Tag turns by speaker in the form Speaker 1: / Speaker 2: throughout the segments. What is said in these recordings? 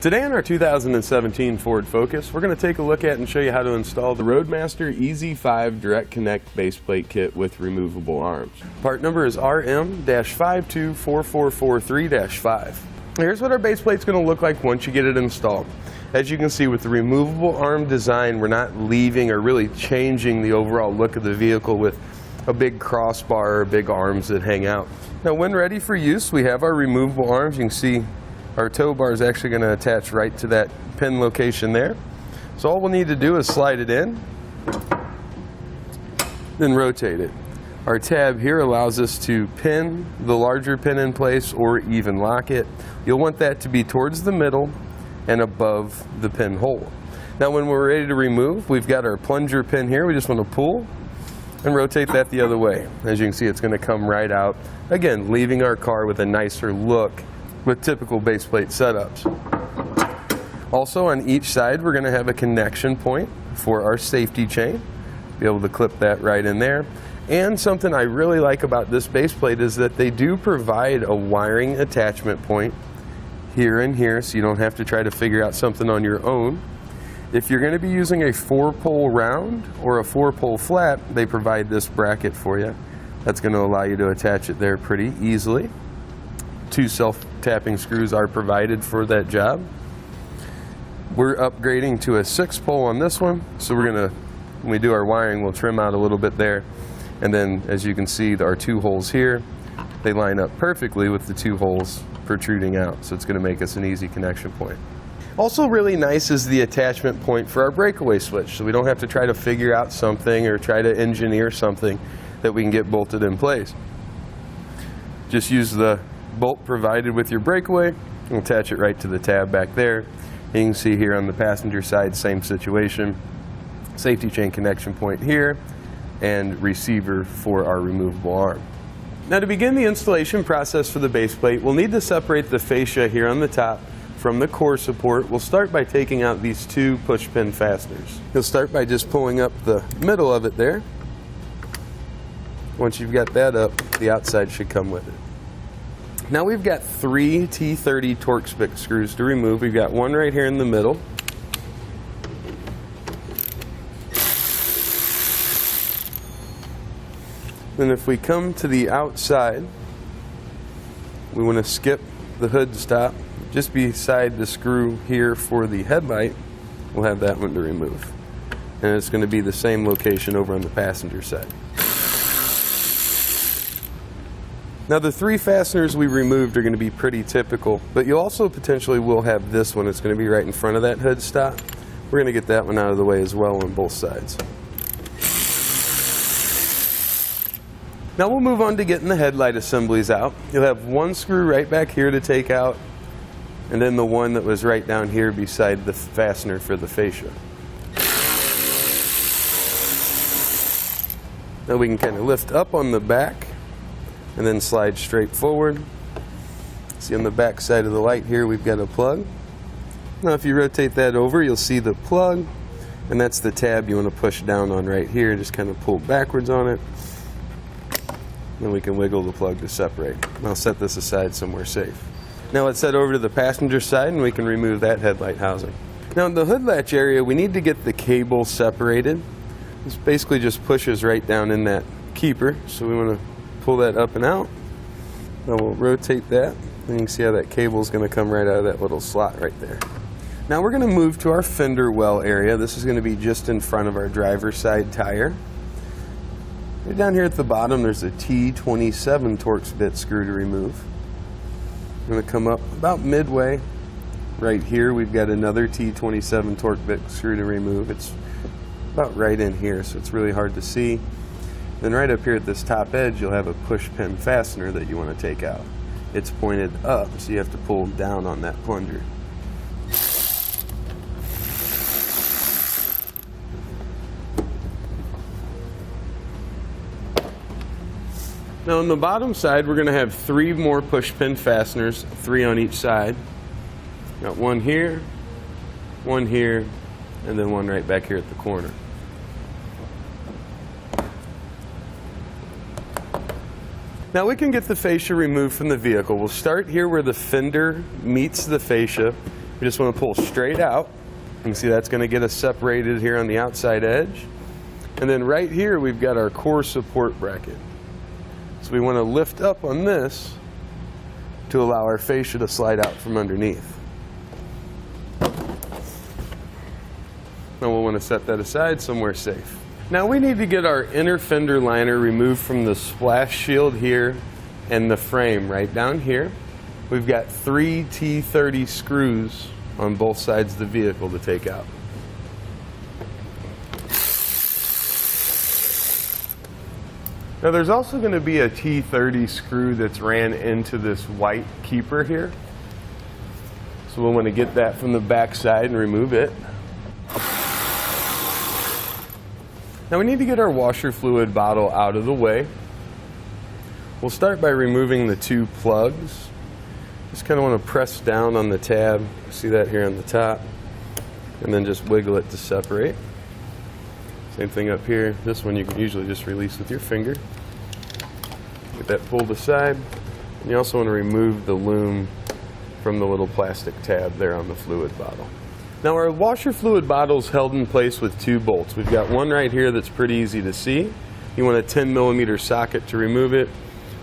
Speaker 1: Today on our 2017 Ford Focus, we're going to take a look at and show you how to install the Roadmaster EZ5 Direct Connect baseplate kit with removable arms. Part number is RM-524443-5. Here's what our baseplate's going to look like once you get it installed. As you can see, with the removable arm design, we're not leaving or really changing the overall look of the vehicle with a big crossbar or big arms that hang out. Now when ready for use, we have our removable arms. You can see our tow bar is actually going to attach right to that pin location there. So all we'll need to do is slide it in, then rotate it. Our tab here allows us to pin the larger pin in place or even lock it. You'll want that to be towards the middle and above the pin hole. Now when we're ready to remove, we've got our plunger pin here. We just want to pull and rotate that the other way. As you can see, it's going to come right out. Again, leaving our car with a nicer look with typical baseplate setups. Also on each side, we're going to have a connection point for our safety chain. Be able to clip that right in there. And something I really like about this baseplate is that they do provide a wiring attachment point here and here, so you don't have to try to figure out something on your own. If you're going to be using a 4-pole round or a 4-pole flat, they provide this bracket for you. That's going to allow you to attach it there pretty easily. 2 self-tapping screws are provided for that job. We're upgrading to a 6-pole on this one, so we're going to, when we do our wiring, we'll trim out a little bit there. And then, as you can see, our 2 holes here, they line up perfectly with the 2 holes protruding out, so it's going to make us an easy connection point. Also really nice is the attachment point for our breakaway switch, so we don't have to try to figure out something or try to engineer something that we can get bolted in place. Just use the bolt provided with your breakaway and attach it right to the tab back there. And you can see here on the passenger side, same situation. Safety chain connection point here and receiver for our removable arm. Now to begin the installation process for the baseplate, we'll need to separate the fascia here on the top from the core support. We'll start by taking out these 2 push pin fasteners. You'll start by just pulling up the middle of it there. Once you've got that up, the outside should come with it. Now we've got 3 T30 Torx Spit screws to remove. We've got one right here in the middle. Then if we come to the outside, we want to skip the hood stop. Just beside the screw here for the headlight, we'll have that one to remove. And it's going to be the same location over on the passenger side. Now the 3 fasteners we removed are going to be pretty typical, but you also potentially will have this one. It's going to be right in front of that hood stop. We're going to get that one out of the way as well on both sides. Now we'll move on to getting the headlight assemblies out. You'll have 1 screw right back here to take out, and then the one that was right down here beside the fastener for the fascia. Now we can kind of lift up on the back and then slide straight forward. See on the back side of the light here, we've got a plug. Now if you rotate that over, you'll see the plug, and that's the tab you want to push down on right here. Just kind of pull backwards on it. Then we can wiggle the plug to separate. I'll set this aside somewhere safe. Now let's head over to the passenger side and we can remove that headlight housing. Now in the hood latch area, we need to get the cable separated. This basically just pushes right down in that keeper, so we want to pull that up and out. Now we'll rotate that, and you can see how that cable is going to come right out of that little slot right there. Now we're going to move to our fender well area. This is going to be just in front of our driver's side tire. Right down here at the bottom, there's a T27 Torx bit screw to remove. I'm going to come up about midway. Right here, we've got another T27 Torx bit screw to remove. It's about right in here, so it's really hard to see. Then right up here at this top edge, you'll have a push pin fastener that you want to take out. It's pointed up, so you have to pull down on that plunger. Now on the bottom side, we're going to have 3 more push pin fasteners, 3 on each side. Got 1 here, 1 here, and then 1 right back here at the corner. Now we can get the fascia removed from the vehicle. We'll start here where the fender meets the fascia, We just want to pull straight out. You can see that's going to get us separated here on the outside edge. And then right here we've got our core support bracket. So we want to lift up on this to allow our fascia to slide out from underneath. Now we'll want to set that aside somewhere safe. Now we need to get our inner fender liner removed from the splash shield here and the frame right down here. We've got 3 T30 screws on both sides of the vehicle to take out. Now there's also going to be a T30 screw that's ran into this white keeper here. So we'll want to get that from the back side and remove it. Now we need to get our washer fluid bottle out of the way. We'll start by removing the 2 plugs. Just kind of want to press down on the tab. See that here on the top. And then just wiggle it to separate. Same thing up here. This one you can usually just release with your finger. Get that pulled aside. And you also want to remove the loom from the little plastic tab there on the fluid bottle. Now our washer fluid bottle is held in place with 2 bolts. We've got one right here that's pretty easy to see. You want a 10mm socket to remove it.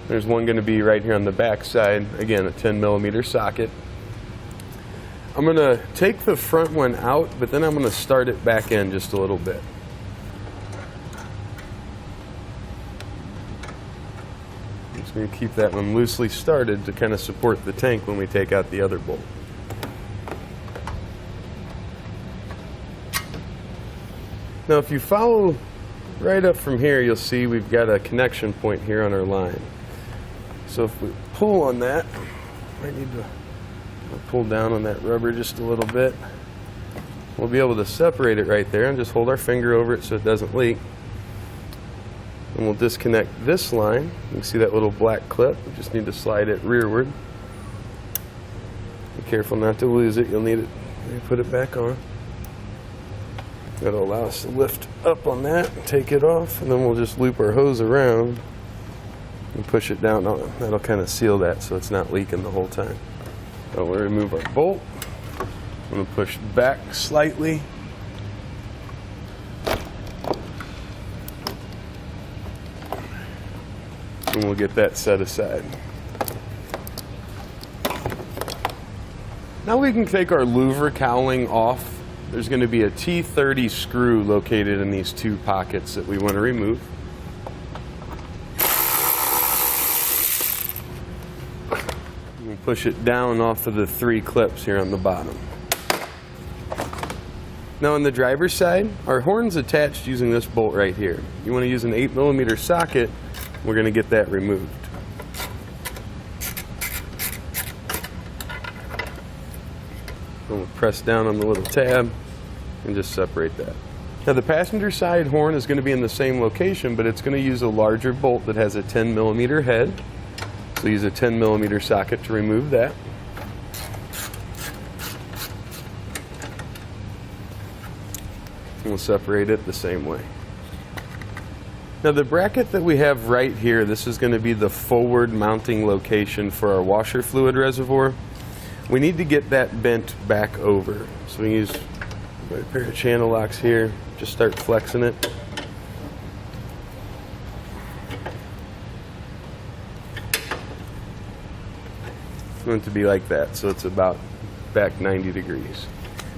Speaker 1: There's one going to be right here on the back side. Again, a 10mm socket. I'm going to take the front one out, but then I'm going to start it back in just a little bit. I'm just going to keep that one loosely started to kind of support the tank when we take out the other bolt. Now if you follow right up from here, you'll see we've got a connection point here on our line. So if we pull on that, I need to pull down on that rubber just a little bit. We'll be able to separate it right there and just hold our finger over it so it doesn't leak. And we'll disconnect this line. You can see that little black clip. We just need to slide it rearward. Be careful not to lose it. You'll need it. Put it back on. That'll allow us to lift up on that, take it off, and then we'll just loop our hose around and push it down. That'll kind of seal that so it's not leaking the whole time. Now we'll remove our bolt. I'm going to push back slightly. And we'll get that set aside. Now we can take our louver cowling off. There's going to be a T30 screw located in these 2 pockets that we want to remove. We'll push it down off of the 3 clips here on the bottom. Now on the driver's side, our horn's attached using this bolt right here. You want to use an 8mm socket. We're going to get that removed. We'll press down on the little tab and just separate that. Now the passenger side horn is going to be in the same location, but it's going to use a larger bolt that has a 10mm head. So use a 10mm socket to remove that. And we'll separate it the same way. Now the bracket that we have right here, this is going to be the forward mounting location for our washer fluid reservoir. We need to get that bent back over. So we use a pair of channel locks here, just start flexing it. It's going to be like that, so it's about back 90 degrees.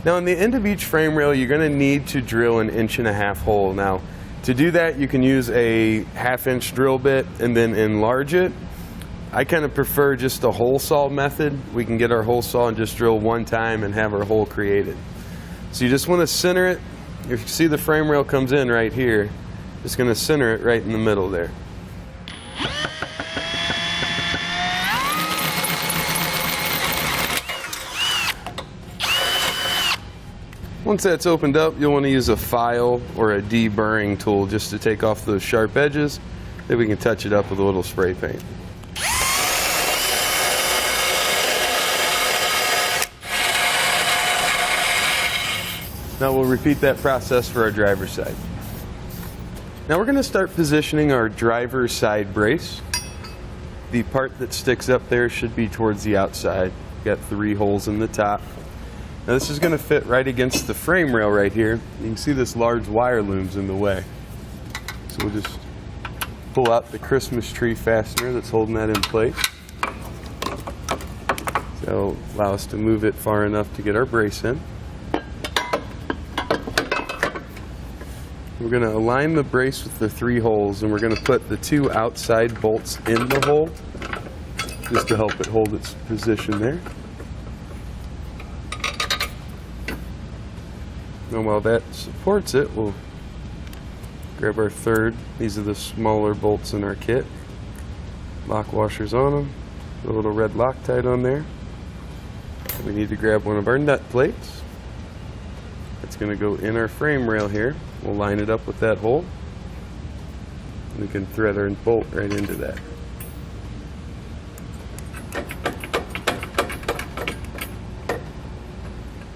Speaker 1: Now on the end of each frame rail, you're going to need to drill an 1.5 inch hole. Now to do that, you can use a 1/2 inch drill bit and then enlarge it. I kind of prefer just a hole saw method. We can get our hole saw and just drill one time and have our hole created. So you just want to center it. If you see the frame rail comes in right here, just going to center it right in the middle there. Once that's opened up, you'll want to use a file or a deburring tool just to take off those sharp edges. Then we can touch it up with a little spray paint. Now we'll repeat that process for our driver's side. Now we're going to start positioning our driver's side brace. The part that sticks up there should be towards the outside. Got 3 holes in the top. Now this is going to fit right against the frame rail right here. You can see this large wire loom's in the way. So we'll just pull out the Christmas tree fastener that's holding that in place. That'll allow us to move it far enough to get our brace in. We're going to align the brace with the 3 holes, and we're going to put the 2 outside bolts in the hole just to help it hold its position there. And while that supports it, we'll grab our 3rd. These are the smaller bolts in our kit. Lock washers on them. A little red Loctite on there. We need to grab one of our nut plates. It's going to go in our frame rail here. We'll line it up with that hole. We can thread our bolt right into that.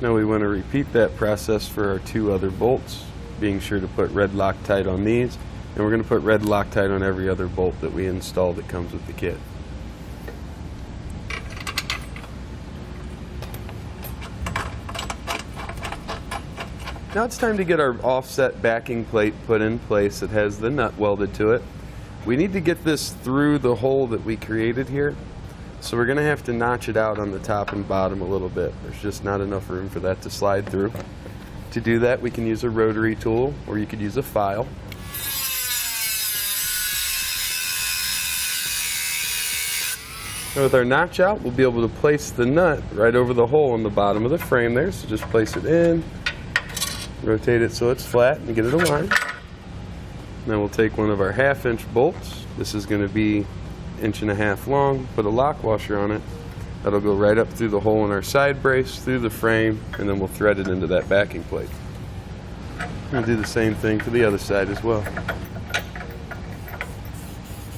Speaker 1: Now we want to repeat that process for our 2 other bolts, being sure to put red Loctite on these, and we're going to put red Loctite on every other bolt that we install that comes with the kit. Now it's time to get our offset backing plate put in place that has the nut welded to it. We need to get this through the hole that we created here, so we're going to have to notch it out on the top and bottom a little bit. There's just not enough room for that to slide through. To do that, we can use a rotary tool, or you could use a file. And with our notch out, we'll be able to place the nut right over the hole in the bottom of the frame there. So just place it in, rotate it so it's flat, and get it aligned. Now we'll take one of our 1/2-inch bolts. This is going to be 1.5 inches long. Put a lock washer on it. That'll go right up through the hole in our side brace, through the frame, and then we'll thread it into that backing plate. We'll do the same thing for the other side as well.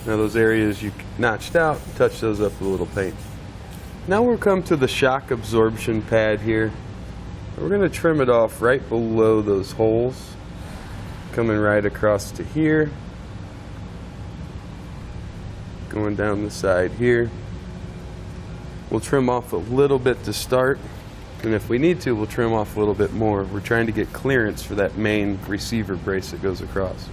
Speaker 1: Now those areas you notched out, touch those up with a little paint. Now we'll come to the shock absorption pad here. We're going to trim it off right below those holes, coming right across to here, going down the side here. We'll trim off a little bit to start, and if we need to, we'll trim off a little bit more. We're trying to get clearance for that main receiver brace that goes across.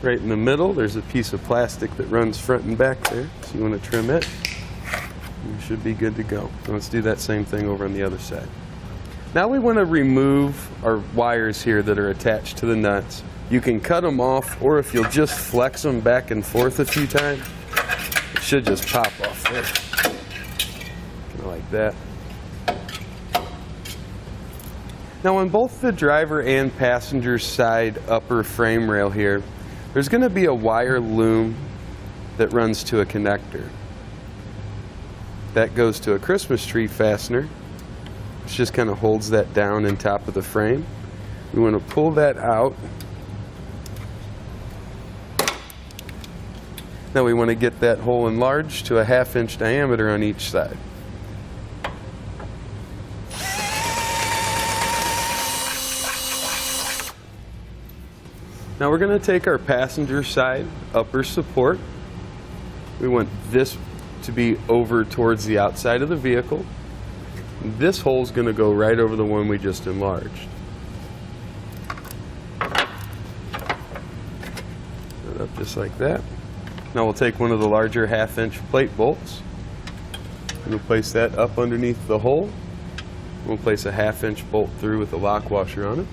Speaker 1: Right in the middle, there's a piece of plastic that runs front and back there, so you want to trim it. You should be good to go. So let's do that same thing over on the other side. Now we want to remove our wires here that are attached to the nuts. You can cut them off, or if you'll just flex them back and forth a few times, it should just pop off there. Kind of like that. Now on both the driver and passenger side upper frame rail here, there's going to be a wire loom that runs to a connector. That goes to a Christmas tree fastener, which just kind of holds that down in top of the frame. We want to pull that out. Now we want to get that hole enlarged to a 1/2 inch diameter on each side. Now we're going to take our passenger side upper support. We want this to be over towards the outside of the vehicle. This hole is going to go right over the one we just enlarged. Set it up just like that. Now we'll take one of the larger 1/2 inch plate bolts and we'll place that up underneath the hole. We'll place a 1/2 inch bolt through with a lock washer on it.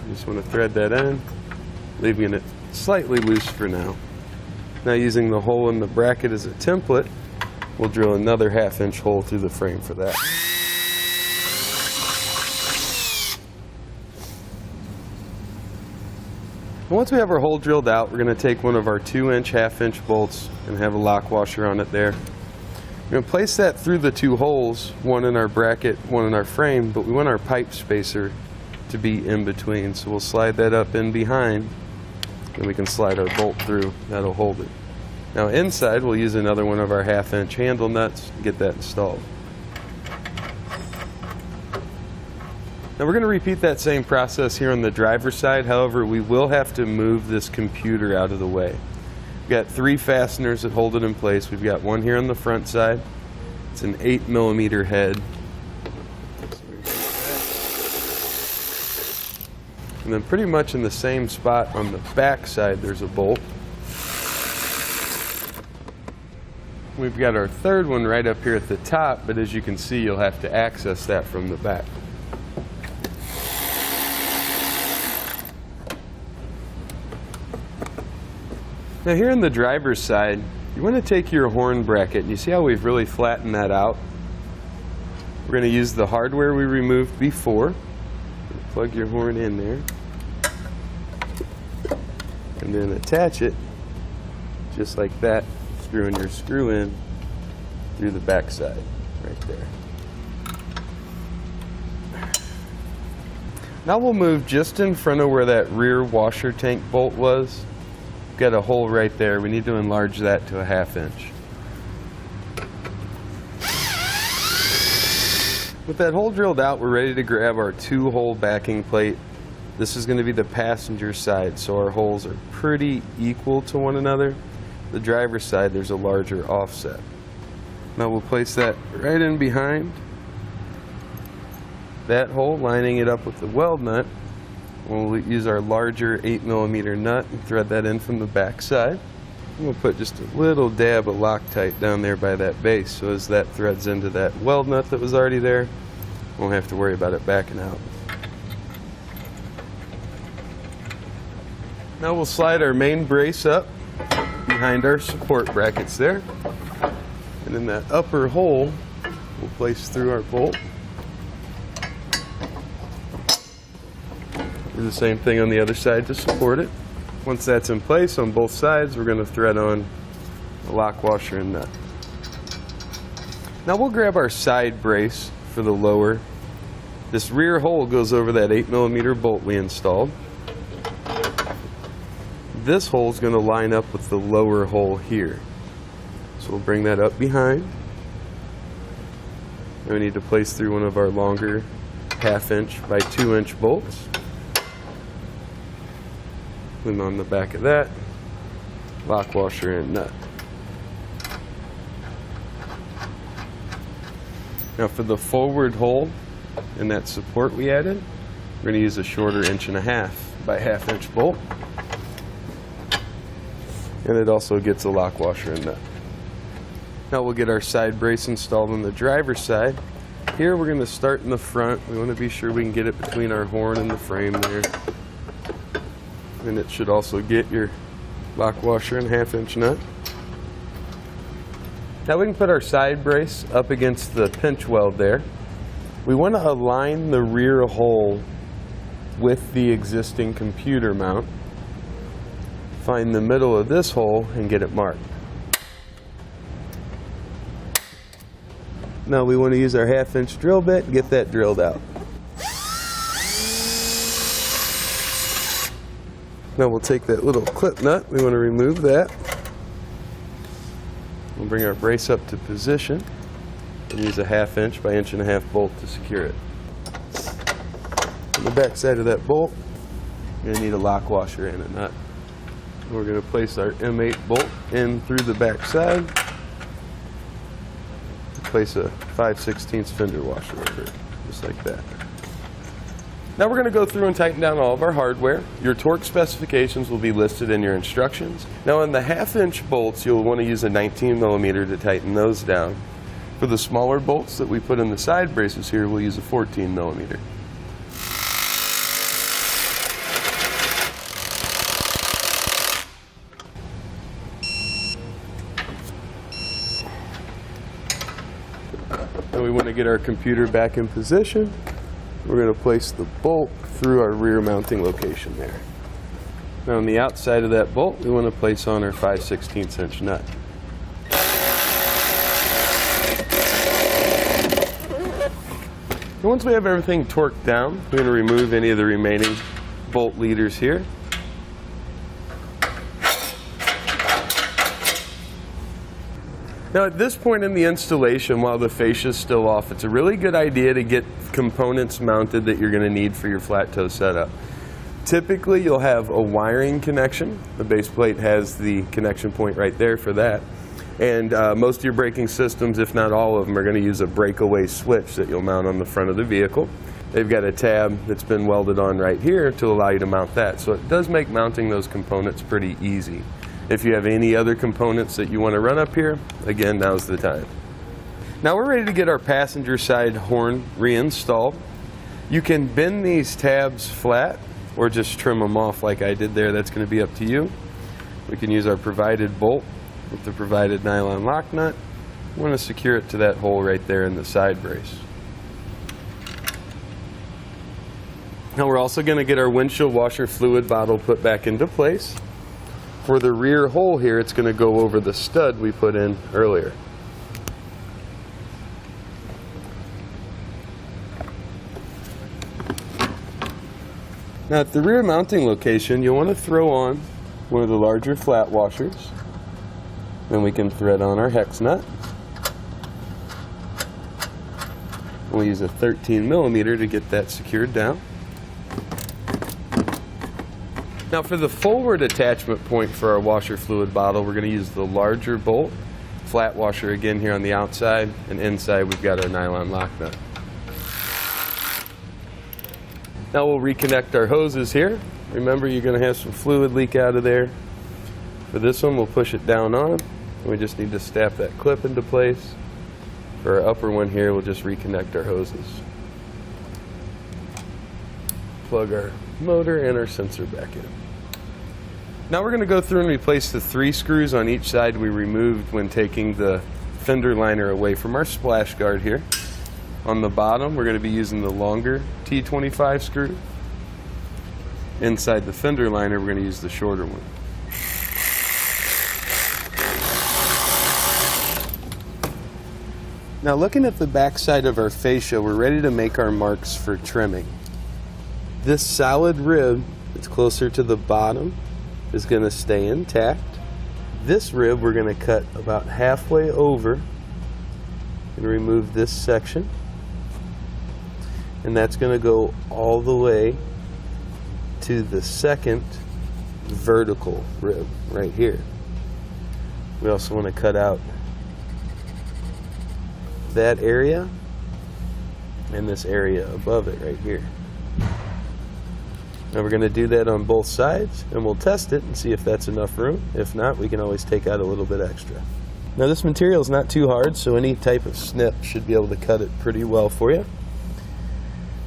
Speaker 1: Just want to thread that in, leaving it slightly loose for now. Now using the hole in the bracket as a template, we'll drill another 1/2 inch hole through the frame for that. And once we have our hole drilled out, we're going to take one of our 2-inch 1/2 inch bolts and have a lock washer on it there. We're going to place that through the 2 holes, one in our bracket, one in our frame, but we want our pipe spacer to be in between. So we'll slide that up in behind, and we can slide our bolt through. That'll hold it. Now inside, we'll use another one of our 1/2 inch handle nuts to get that installed. Now we're going to repeat that same process here on the driver's side. However, we will have to move this computer out of the way. We've got 3 fasteners that hold it in place. We've got one here on the front side. It's an 8mm head. And then pretty much in the same spot on the back side there's a bolt. We've got our third one right up here at the top, but as you can see, you'll have to access that from the back. Now here on the driver's side, you want to take your horn bracket, and you see how we've really flattened that out? We're going to use the hardware we removed before. Plug your horn in there. And then attach it, just like that, screwing your screw in through the back side, right there. Now we'll move just in front of where that rear washer tank bolt was. Got a hole right there. We need to enlarge that to a 1/2 inch. With that hole drilled out, we're ready to grab our 2-hole backing plate. This is going to be the passenger side, so our holes are pretty equal to one another. The driver's side, there's a larger offset. Now we'll place that right in behind that hole, lining it up with the weld nut. We'll use our larger 8mm nut and thread that in from the back side. And we'll put just a little dab of Loctite down there by that base, so as that threads into that weld nut that was already there, we won't have to worry about it backing out. Now we'll slide our main brace up behind our support brackets there. And in that upper hole, we'll place through our bolt. Do the same thing on the other side to support it. Once that's in place on both sides, we're going to thread on the lock washer and nut. Now we'll grab our side brace for the lower. This rear hole goes over that 8mm bolt we installed. This hole is going to line up with the lower hole here. So we'll bring that up behind. And we need to place through one of our longer 1/2 inch by 2 inch bolts. And on the back of that, lock washer and nut. Now for the forward hole in that support we added, we're going to use a shorter 1.5 inch by 1/2 inch bolt. And it also gets a lock washer and nut. Now we'll get our side brace installed on the driver's side. Here we're going to start in the front. We want to be sure we can get it between our horn and the frame there. And it should also get your lock washer and 1/2 inch nut. Now we can put our side brace up against the pinch weld there. We want to align the rear hole with the existing computer mount. Find the middle of this hole and get it marked. Now we want to use our 1/2 inch drill bit and get that drilled out. Now we'll take that little clip nut, we want to remove that. We'll bring our brace up to position and use a 1/2 inch by 1.5 inch bolt to secure it. On the back side of that bolt, you're going to need a lock washer and a nut. And we're going to place our M8 bolt in through the back side. Place a 5/16 fender washer over it, just like that. Now we're going to go through and tighten down all of our hardware. Your torque specifications will be listed in your instructions. Now on the 1/2 inch bolts, you'll want to use a 19mm to tighten those down. For the smaller bolts that we put in the side braces here, we'll use a 14mm. Now we want to get our computer back in position. We're going to place the bolt through our rear mounting location there. Now on the outside of that bolt, we want to place on our 5/16 inch nut. And once we have everything torqued down, we're going to remove any of the remaining bolt leaders here. Now at this point in the installation, while the fascia is still off, it's a really good idea to get components mounted that you're going to need for your flat toe setup. Typically you'll have a wiring connection. The base plate has the connection point right there for that. And most of your braking systems, if not all of them, are going to use a breakaway switch that you'll mount on the front of the vehicle. They've got a tab that's been welded on right here to allow you to mount that. So it does make mounting those components pretty easy. If you have any other components that you want to run up here, again, now's the time. Now we're ready to get our passenger side horn reinstalled. You can bend these tabs flat or just trim them off like I did there. That's going to be up to you. We can use our provided bolt with the provided nylon lock nut. We want to secure it to that hole right there in the side brace. Now we're also going to get our windshield washer fluid bottle put back into place. For the rear hole here, it's going to go over the stud we put in earlier. Now at the rear mounting location, you'll want to throw on one of the larger flat washers. Then we can thread on our hex nut. We'll use a 13mm to get that secured down. Now for the forward attachment point for our washer fluid bottle, we're going to use the larger bolt, flat washer again here on the outside, and inside we've got our nylon lock nut. Now we'll reconnect our hoses here. Remember, you're going to have some fluid leak out of there. For this one, we'll push it down on, and we just need to snap that clip into place. For our upper one here, we'll just reconnect our hoses. Plug our motor and our sensor back in. Now we're going to go through and replace the 3 screws on each side we removed when taking the fender liner away from our splash guard here. On the bottom, we're going to be using the longer T25 screw. Inside the fender liner, we're going to use the shorter one. Now looking at the back side of our fascia, we're ready to make our marks for trimming. This solid rib that's closer to the bottom is going to stay intact. This rib we're going to cut about halfway over and remove this section. And that's going to go all the way to the second vertical rib right here. We also want to cut out that area and this area above it right here. Now we're going to do that on both sides, and we'll test it and see if that's enough room. If not, we can always take out a little bit extra. Now this material is not too hard, so any type of snip should be able to cut it pretty well for you.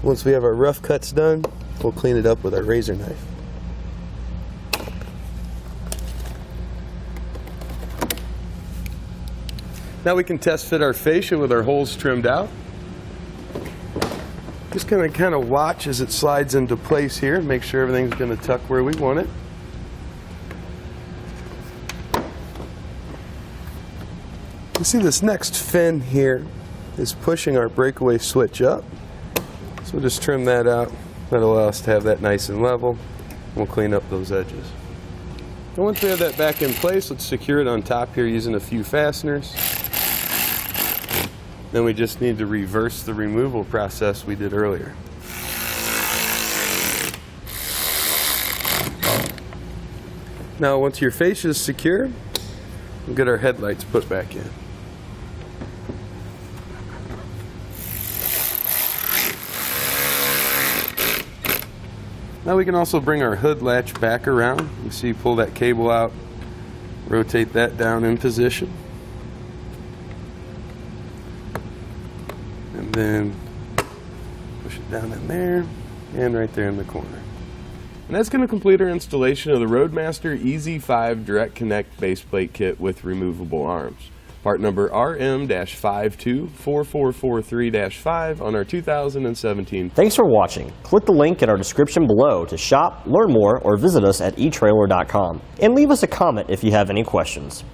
Speaker 1: Once we have our rough cuts done, we'll clean it up with our razor knife. Now we can test fit our fascia with our holes trimmed out. Just going to kind of watch as it slides into place here, make sure everything's going to tuck where we want it. You see this next fin here is pushing our breakaway switch up. So we'll just trim that out. That'll allow us to have that nice and level. We'll clean up those edges. And once we have that back in place, let's secure it on top here using a few fasteners. Then we just need to reverse the removal process we did earlier. Now once your fascia is secure, we'll get our headlights put back in. Now we can also bring our hood latch back around. You see, pull that cable out, rotate that down in position. And then push it down in there and right there in the corner. And that's going to complete our installation of the Roadmaster EZ5 Direct Connect baseplate kit with removable arms. Part number RM-524443-5 on our 2017.
Speaker 2: Thanks for watching. Click the link in our description below to shop, learn more, or visit us at etrailer.com. And leave us a comment if you have any questions.